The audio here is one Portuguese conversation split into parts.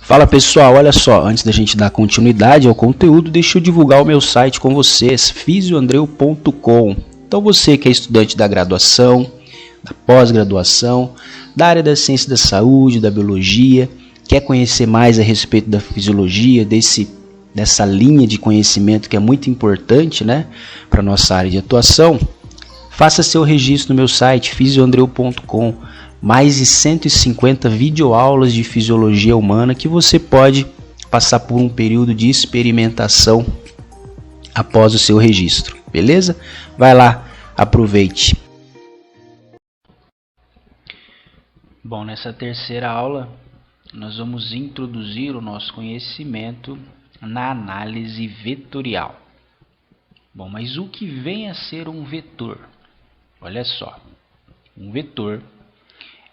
Fala pessoal, olha só, antes da gente dar continuidade ao conteúdo, deixa eu divulgar o meu site com vocês, fisioandreu.com. Então você que é estudante da graduação, da pós-graduação, da área da ciência da saúde, da biologia, quer conhecer mais a respeito da fisiologia, dessa linha de conhecimento que é muito importante, né, para a nossa área de atuação, faça seu registro no meu site, fisioandreu.com. Mais de 150 videoaulas de fisiologia humana que você pode passar por um período de experimentação após o seu registro, beleza? Vai lá, aproveite. Bom, nessa terceira aula nós vamos introduzir o nosso conhecimento na análise vetorial. Bom, mas o que vem a ser um vetor? Olha só, um vetor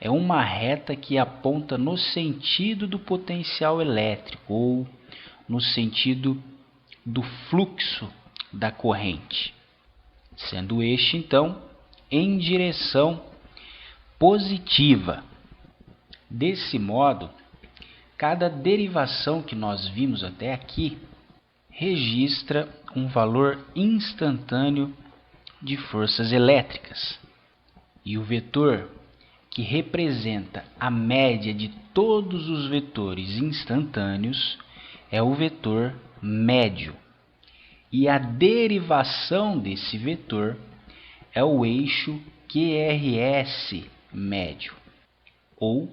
é uma reta que aponta no sentido do potencial elétrico ou no sentido do fluxo da corrente, sendo este, então, em direção positiva. Desse modo, cada derivação que nós vimos até aqui registra um valor instantâneo de forças elétricas. E o vetor que representa a média de todos os vetores instantâneos é o vetor médio. E a derivação desse vetor é o eixo QRS médio, ou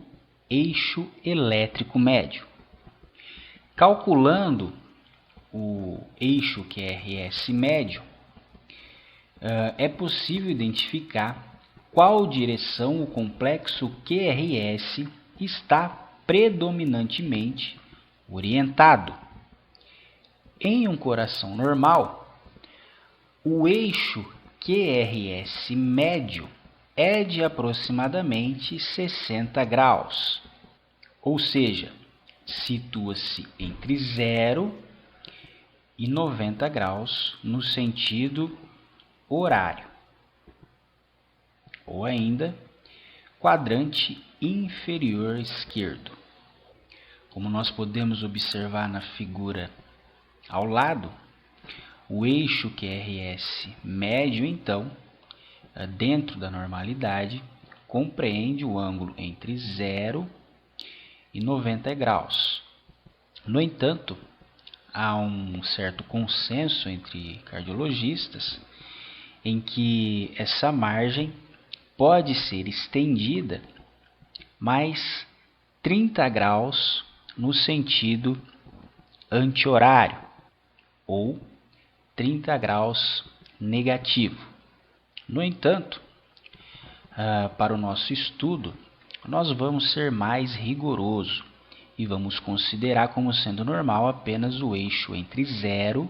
eixo elétrico médio. Calculando o eixo QRS médio, é possível identificar qual direção o complexo QRS está predominantemente orientado. Em um coração normal, o eixo QRS médio é de aproximadamente 60 graus, ou seja, situa-se entre 0 e 90 graus no sentido horário. Ou ainda, quadrante inferior esquerdo. Como nós podemos observar na figura ao lado, o eixo QRS médio, então, dentro da normalidade, compreende o ângulo entre 0 e 90 graus. No entanto, há um certo consenso entre cardiologistas em que essa margem pode ser estendida mais 30 graus no sentido anti-horário ou 30 graus negativo. No entanto, para o nosso estudo, nós vamos ser mais rigorosos e vamos considerar como sendo normal apenas o eixo entre 0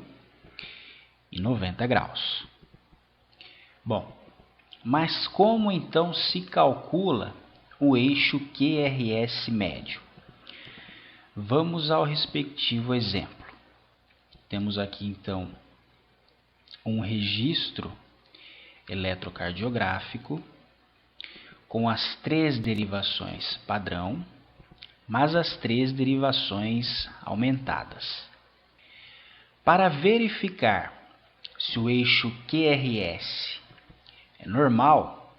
e 90 graus. Bom, mas como então se calcula o eixo QRS médio? Vamos ao respectivo exemplo. Temos aqui então um registro eletrocardiográfico com as 3 derivações padrão, mas as 3 derivações aumentadas. Para verificar se o eixo QRS é normal,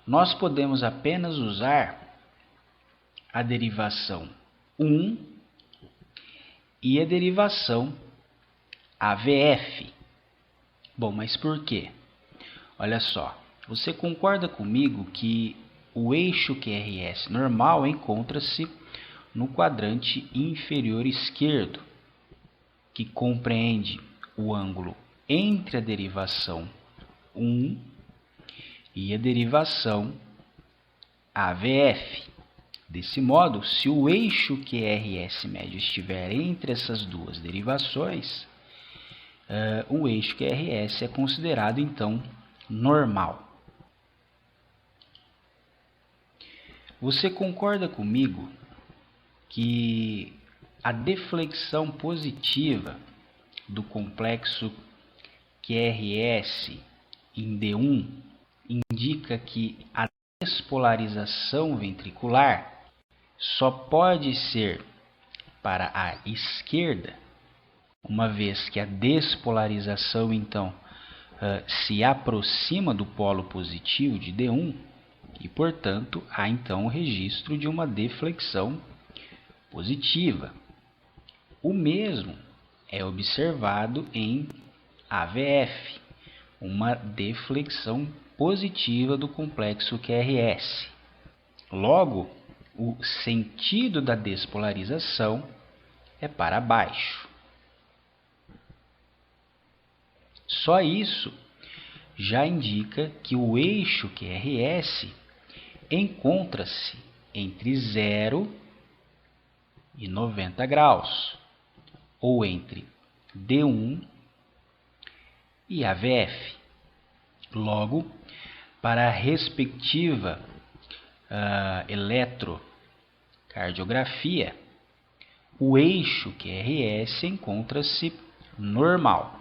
nós podemos apenas usar a derivação 1 e a derivação AVF. Bom, mas por quê? Olha só, você concorda comigo que o eixo QRS normal encontra-se no quadrante inferior esquerdo, que compreende o ângulo entre a derivação 1 e a derivação AVF. Desse modo, se o eixo QRS médio estiver entre essas duas derivações, o eixo QRS é considerado então normal. Você concorda comigo que a deflexão positiva do complexo QRS em D1 indica que a despolarização ventricular só pode ser para a esquerda, uma vez que a despolarização, então, se aproxima do polo positivo de D1 e, portanto, há então o registro de uma deflexão positiva. O mesmo é observado em AVF, uma deflexão positiva do complexo QRS. Logo, o sentido da despolarização é para baixo. Só isso já indica que o eixo QRS encontra-se entre 0 e 90 graus, ou entre D1 e AVF. Logo, para a respectiva eletrocardiografia, o eixo QRS encontra-se normal.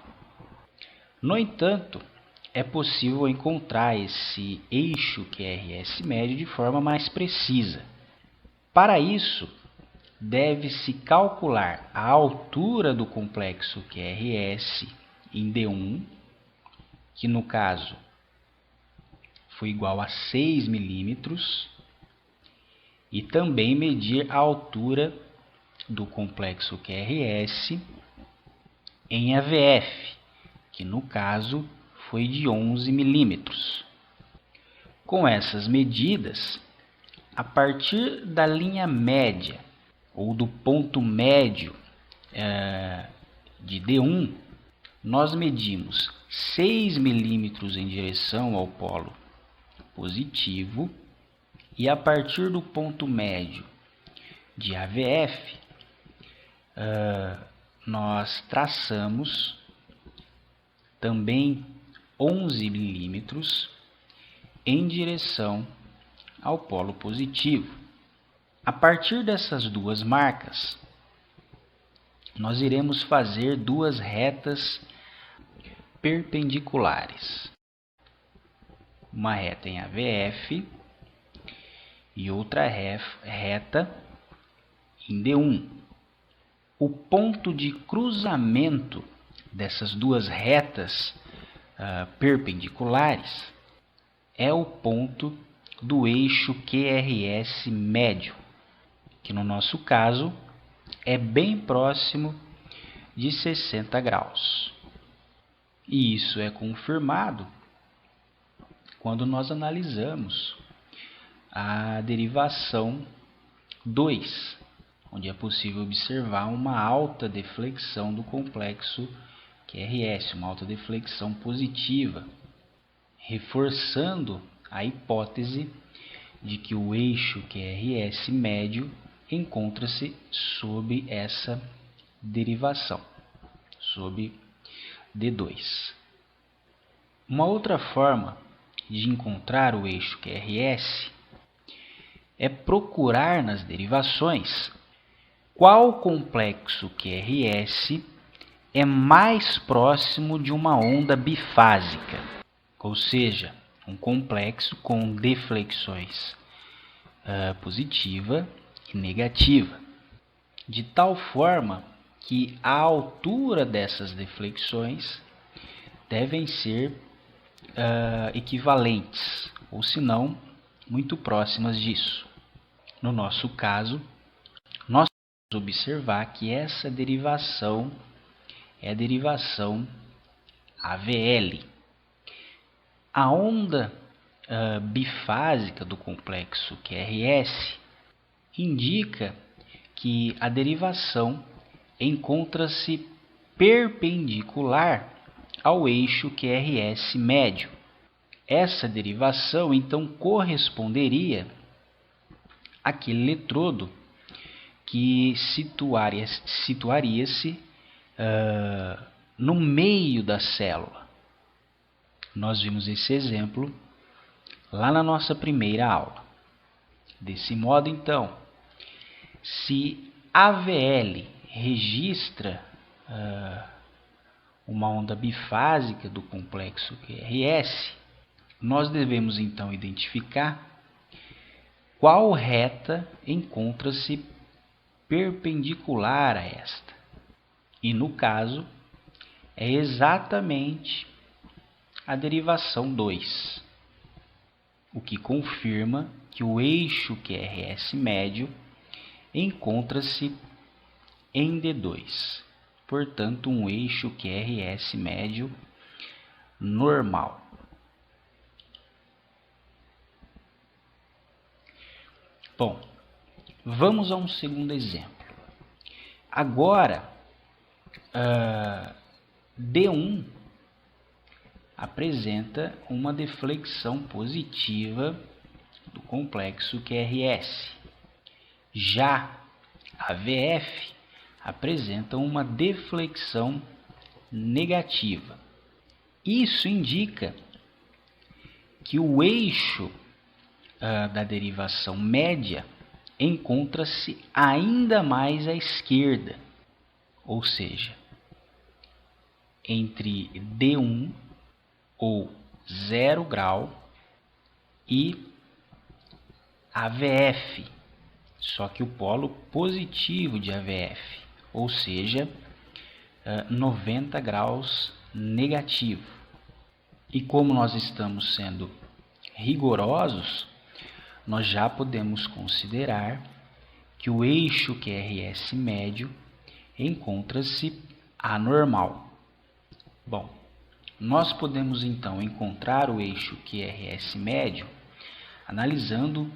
No entanto, é possível encontrar esse eixo QRS médio de forma mais precisa. Para isso, deve-se calcular a altura do complexo QRS em D1, que no caso foi igual a 6 milímetros, e também medir a altura do complexo QRS em AVF, que no caso foi de 11 milímetros. Com essas medidas, a partir da linha média ou do ponto médio de D1, nós medimos 6 milímetros em direção ao polo positivo e a partir do ponto médio de AVF, nós traçamos também 11 milímetros em direção ao polo positivo. A partir dessas duas marcas, nós iremos fazer duas retas perpendiculares. Uma reta em AVF e outra reta em D1. O ponto de cruzamento dessas duas retas perpendiculares é o ponto do eixo QRS médio, que no nosso caso é bem próximo de 60 graus. E isso é confirmado quando nós analisamos a derivação 2, onde é possível observar uma alta deflexão do complexo QRS, uma alta deflexão positiva, reforçando a hipótese de que o eixo QRS médio encontra-se sob essa derivação, sob D2. Uma outra forma de encontrar o eixo QRS é procurar nas derivações qual complexo QRS é mais próximo de uma onda bifásica, ou seja, um complexo com deflexões positiva e negativa, de tal forma que a altura dessas deflexões devem ser equivalentes, ou se não, muito próximas disso. No nosso caso, nós vamos observar que essa derivação é a derivação AVL. A onda bifásica do complexo QRS indica que a derivação encontra-se perpendicular ao eixo QRS médio. Essa derivação então corresponderia àquele eletrodo que situaria-se no meio da célula. Nós vimos esse exemplo lá na nossa primeira aula. Desse modo, então, se AVL registra uma onda bifásica do complexo QRS, nós devemos então identificar qual reta encontra-se perpendicular a esta. E no caso, é exatamente a derivação 2, o que confirma que o eixo QRS médio encontra-se em D2, portanto um eixo QRS médio normal. Bom, vamos a um segundo exemplo. Agora, D1 apresenta uma deflexão positiva do complexo QRS. Já a VF apresenta uma deflexão negativa. Isso indica que o eixo da derivação média encontra-se ainda mais à esquerda, ou seja, entre D1 ou 0 grau e AVF, só que o polo positivo de AVF, ou seja, 90 graus negativo. E como nós estamos sendo rigorosos, nós já podemos considerar que o eixo QRS médio encontra-se anormal. Bom, nós podemos então encontrar o eixo QRS médio analisando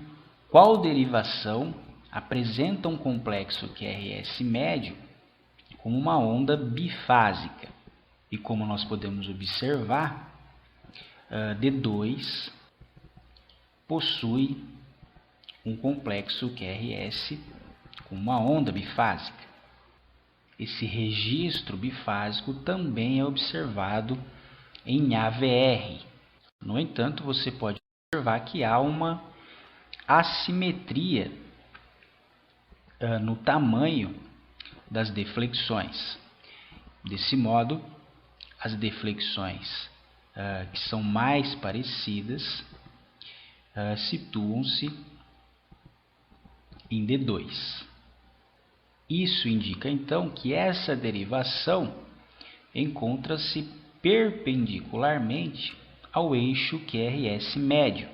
qual derivação apresenta um complexo QRS médio como uma onda bifásica. E como nós podemos observar, D2 possui um complexo QRS com uma onda bifásica. Esse registro bifásico também é observado em AVR. No entanto, você pode observar que há uma assimetria no tamanho das deflexões. Desse modo, as deflexões que são mais parecidas situam-se em D2. Isso indica então que essa derivação encontra-se perpendicularmente ao eixo QRS médio.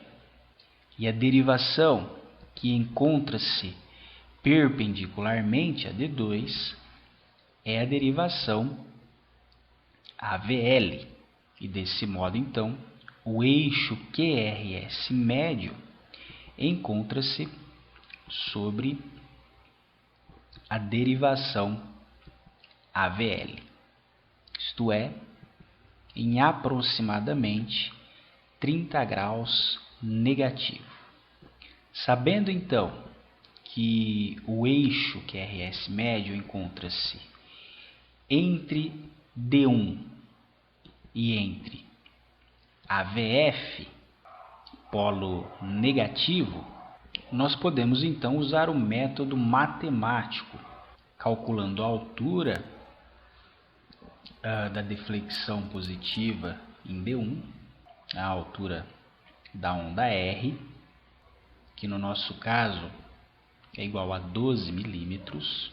E a derivação que encontra-se perpendicularmente a D2 é a derivação AVL. E desse modo então, o eixo QRS médio encontra-se sobre a derivação AVL, isto é, em aproximadamente 30 graus negativo. Sabendo então que o eixo QRS médio encontra-se entre D1 e entre AVF, polo negativo, nós podemos então usar o método matemático, calculando a altura da deflexão positiva em D1, a altura da onda R, que no nosso caso é igual a 12 milímetros.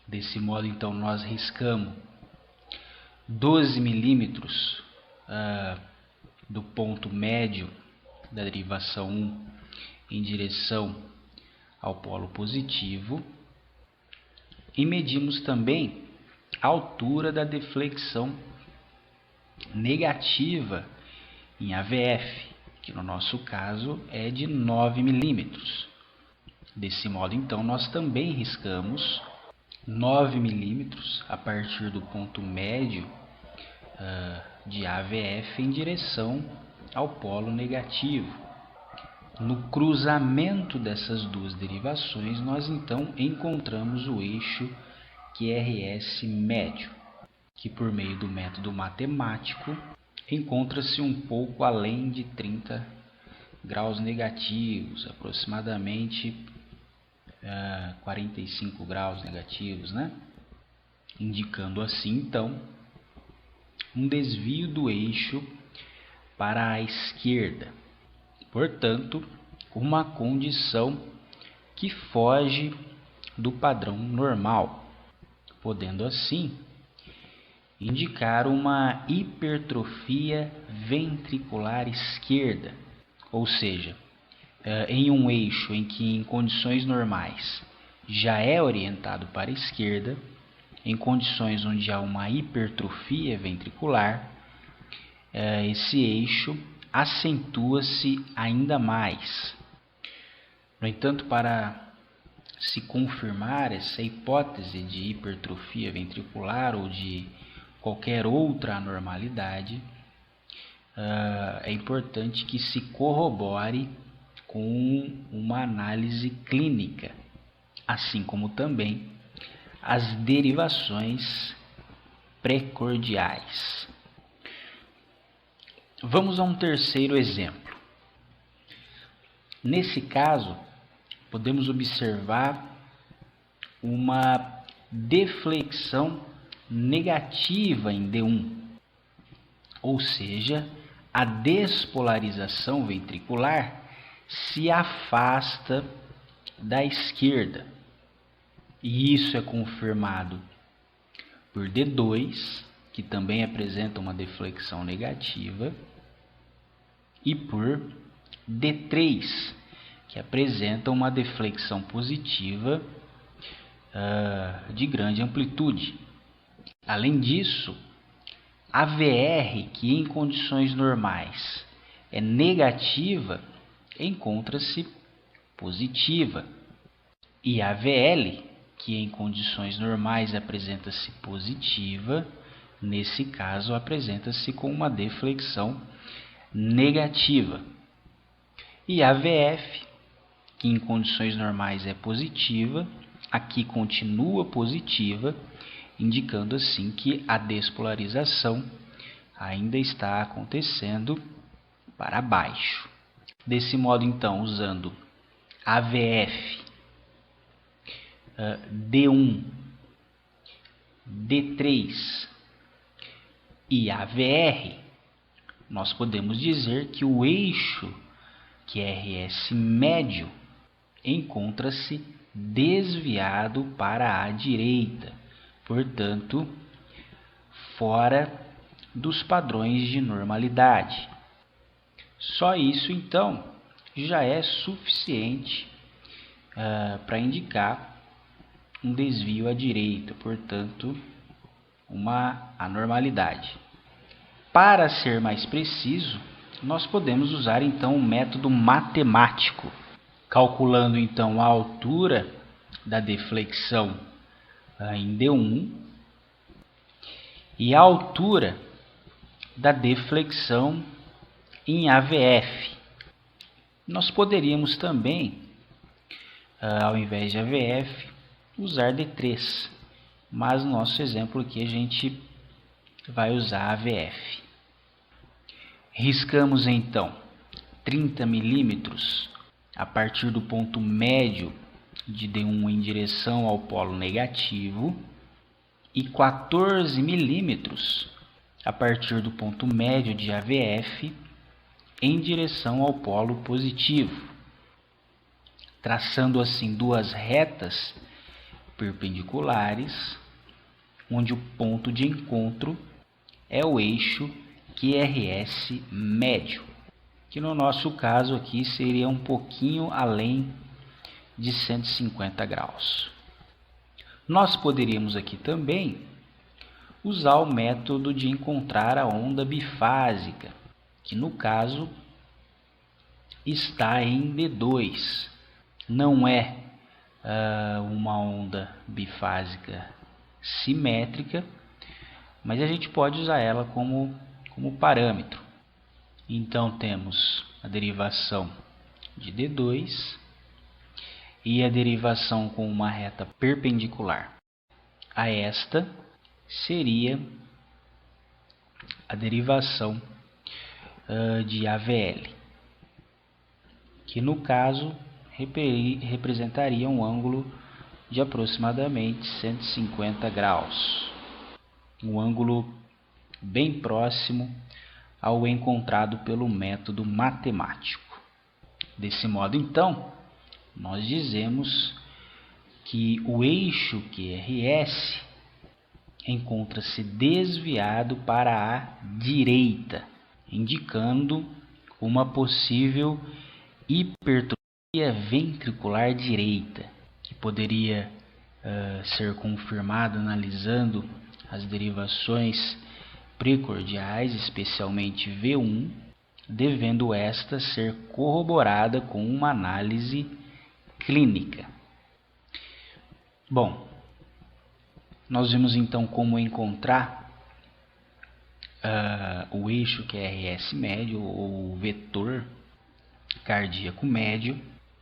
Desse modo, então, nós riscamos 12 milímetros do ponto médio da derivação 1 em direção ao polo positivo e medimos também a altura da deflexão negativa em AVF, que no nosso caso é de 9 milímetros. Desse modo, então, nós também riscamos 9 milímetros a partir do ponto médio de AVF em direção ao polo negativo. No cruzamento dessas duas derivações, nós então encontramos o eixo QRS médio, que por meio do método matemático encontra-se um pouco além de 30 graus negativos, aproximadamente 45 graus negativos, né? Indicando assim então um desvio do eixo para a esquerda. Portanto, uma condição que foge do padrão normal, podendo assim indicar uma hipertrofia ventricular esquerda, ou seja, em um eixo em que em condições normais já é orientado para a esquerda, em condições onde há uma hipertrofia ventricular, esse eixo acentua-se ainda mais. No entanto, para se confirmar essa hipótese de hipertrofia ventricular ou de qualquer outra anormalidade, é importante que se corrobore com uma análise clínica, assim como também as derivações precordiais. Vamos a um terceiro exemplo. Nesse caso, podemos observar uma deflexão negativa em D1, ou seja, a despolarização ventricular se afasta da esquerda. E isso é confirmado por D2, que também apresenta uma deflexão negativa, e por D3, que apresenta uma deflexão positiva de grande amplitude. Além disso, a VR, que em condições normais é negativa, encontra-se positiva. E a VL, que em condições normais apresenta-se positiva, nesse caso apresenta-se com uma deflexão negativa. E a VF, que em condições normais é positiva, aqui continua positiva, indicando assim que a despolarização ainda está acontecendo para baixo. Desse modo, então, usando AVF, D1, D3 e AVR, nós podemos dizer que o eixo QRS médio encontra-se desviado para a direita, portanto, fora dos padrões de normalidade. Só isso, então, já é suficiente para indicar um desvio à direita, portanto, uma anormalidade. Para ser mais preciso, nós podemos usar então o método matemático, calculando então a altura da deflexão em D1 e a altura da deflexão em AVF. Nós poderíamos também, ao invés de AVF, usar D3, mas no nosso exemplo aqui a gente vai usar AVF. Riscamos então 30 milímetros a partir do ponto médio de D1 em direção ao polo negativo e 14 milímetros a partir do ponto médio de AVF em direção ao polo positivo, traçando assim duas retas perpendiculares, onde o ponto de encontro é o eixo QRS médio, que no nosso caso aqui seria um pouquinho além de 150 graus. Nós poderíamos aqui também usar o método de encontrar a onda bifásica, que no caso está em D2. Não é uma onda bifásica simétrica, mas a gente pode usar ela como parâmetro. Então temos a derivação de D2 e a derivação com uma reta perpendicular a esta seria a derivação de AVL, que no caso representaria um ângulo de aproximadamente 150 graus, um ângulo bem próximo ao encontrado pelo método matemático. Desse modo, então, nós dizemos que o eixo QRS encontra-se desviado para a direita, indicando uma possível hipertrofia ventricular direita, que poderia ser confirmada analisando as derivações precordiais, especialmente V1, devendo esta ser corroborada com uma análise clínica. Bom, nós vimos então como encontrar o eixo QRS médio ou vetor cardíaco médio.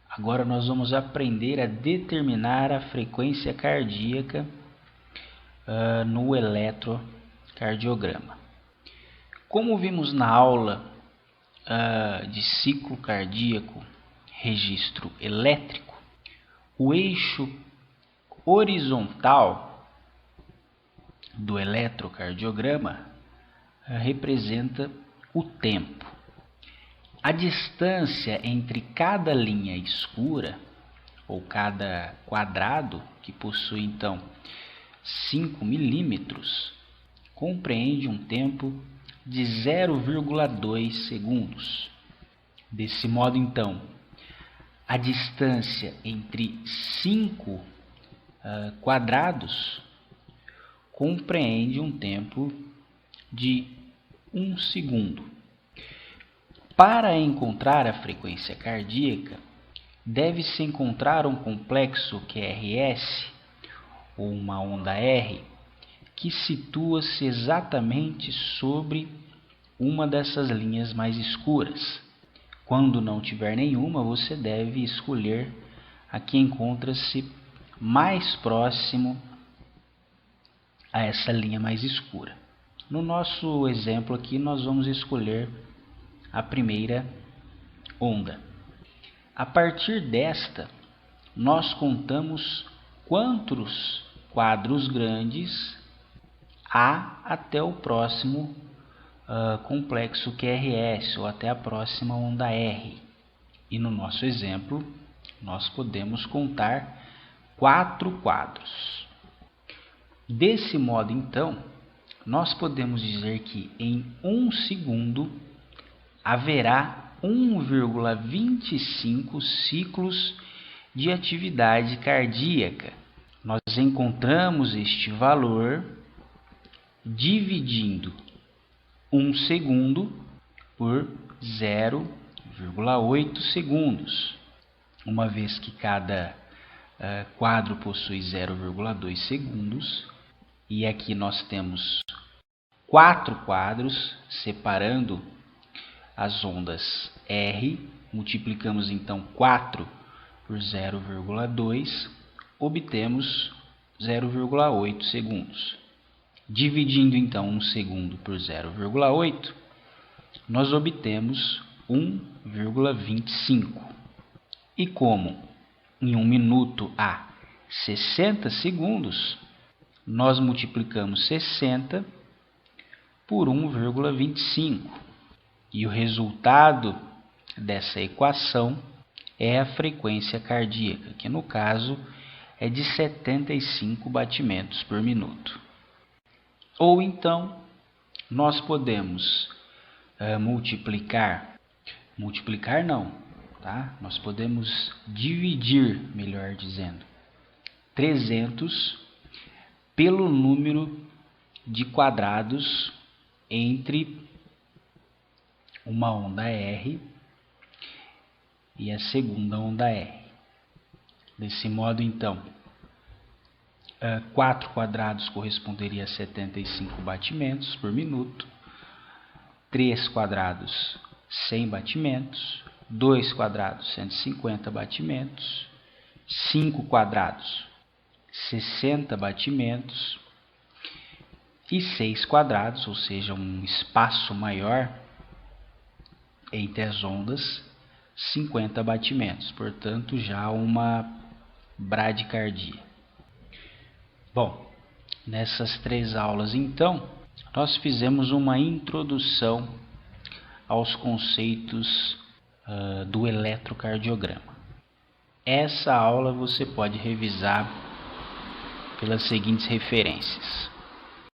Agora nós vamos aprender a determinar a frequência cardíaca no eletrocardiograma. Como vimos na aula de ciclo cardíaco, registro elétrico, o eixo horizontal do eletrocardiograma representa o tempo. A distância entre cada linha escura, ou cada quadrado, que possui então 5 milímetros, compreende um tempo de 0,2 segundos. Desse modo, então, a distância entre 5 quadrados compreende um tempo de 1 segundo. Para encontrar a frequência cardíaca, deve-se encontrar um complexo QRS, ou uma onda R, que situa-se exatamente sobre uma dessas linhas mais escuras. Quando não tiver nenhuma, você deve escolher a que encontra-se mais próximo a essa linha mais escura. No nosso exemplo aqui, nós vamos escolher a primeira onda. A partir desta, nós contamos quantos quadros grandes há até o próximo complexo QRS, ou até a próxima onda R. E no nosso exemplo, nós podemos contar 4 quadros. Desse modo, então, nós podemos dizer que em 1 segundo haverá 1,25 ciclos de atividade cardíaca. Nós encontramos este valor dividindo 1 segundo por 0,8 segundos, uma vez que cada quadro possui 0,2 segundos, e aqui nós temos 4 quadros separando as ondas R, multiplicamos então 4 por 0,2, obtemos 0,8 segundos. Dividindo então 1 segundo por 0,8, nós obtemos 1,25. E como em 1 minuto há 60 segundos, nós multiplicamos 60 por 1,25. E o resultado dessa equação é a frequência cardíaca, que no caso é de 75 batimentos por minuto. Ou então, nós podemos nós podemos dividir, melhor dizendo, 300 pelo número de quadrados entre uma onda R e a segunda onda R. Desse modo, então, 4 quadrados corresponderia a 75 batimentos por minuto, 3 quadrados 100 batimentos, 2 quadrados 150 batimentos, 5 quadrados 60 batimentos e 6 quadrados, ou seja, um espaço maior entre as ondas, 50 batimentos, portanto já uma bradicardia. Bom, nessas 3 aulas então, nós fizemos uma introdução aos conceitos do eletrocardiograma. essa aula você pode revisar pelas seguintes referências.